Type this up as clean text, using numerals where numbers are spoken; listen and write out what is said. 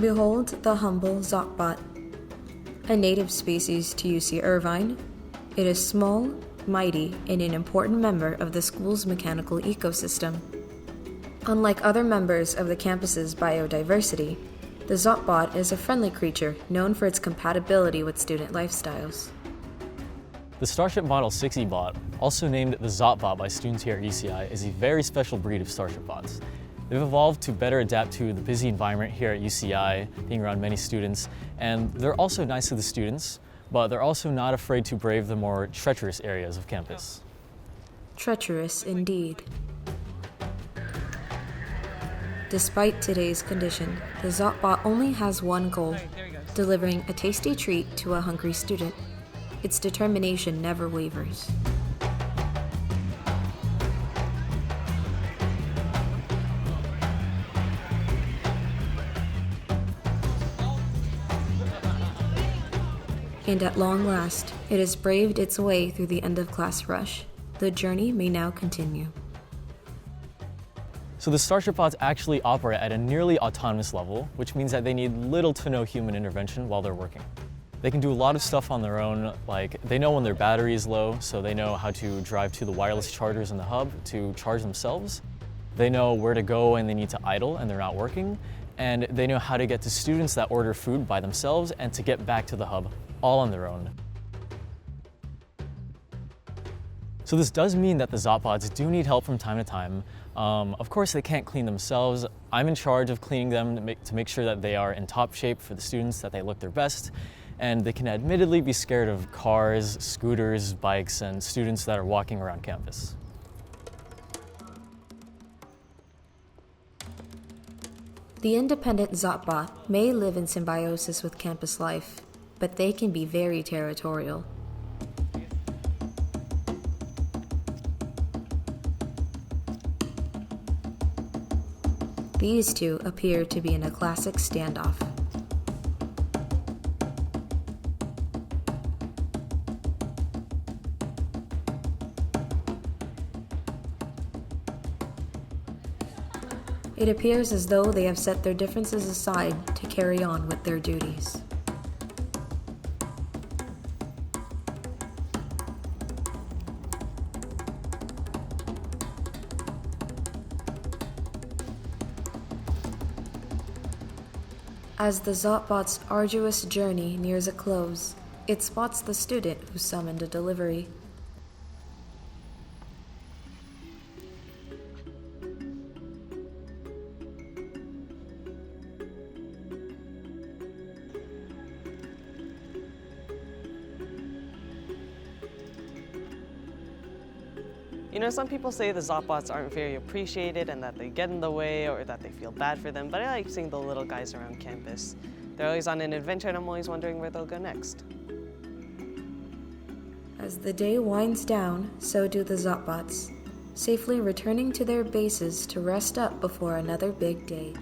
Behold the humble Zot Bot, a native species to UC Irvine. It is small, mighty, and an important member of the school's mechanical ecosystem. Unlike other members of the campus's biodiversity, the Zot Bot is a friendly creature known for its compatibility with student lifestyles. The Starship Model 60 bot, also named the Zot Bot by students here at UCI, is a very special breed of Starship bots. They've evolved to better adapt to the busy environment here at UCI, being around many students, and they're also nice to the students, but they're also not afraid to brave the more treacherous areas of campus. Treacherous indeed. Despite today's condition, the Zot Bot only has one goal: delivering a tasty treat to a hungry student. Its determination never wavers. And at long last, it has braved its way through the end-of-class rush. The journey may now continue. So the Starship bots actually operate at a nearly autonomous level, which means that they need little to no human intervention while they're working. They can do a lot of stuff on their own, like they know when their battery is low, so they know how to drive to the wireless chargers in the hub to charge themselves. They know where to go when they need to idle and they're not working, and they know how to get to students that order food by themselves and to get back to the hub, all on their own. So this does mean that the Zot Bots do need help from time to time. Of course, they can't clean themselves. I'm in charge of cleaning them to make sure that they are in top shape for the students, that they look their best. And they can admittedly be scared of cars, scooters, bikes, and students that are walking around campus. The independent Zot Bot may live in symbiosis with campus life, but they can be very territorial. These two appear to be in a classic standoff. It appears as though they have set their differences aside to carry on with their duties. As the Zot Bot's arduous journey nears a close, it spots the student who summoned a delivery. You know, some people say the Zot Bots aren't very appreciated and that they get in the way or that they feel bad for them, but I like seeing the little guys around campus. They're always on an adventure and I'm always wondering where they'll go next. As the day winds down, so do the Zot Bots, safely returning to their bases to rest up before another big day.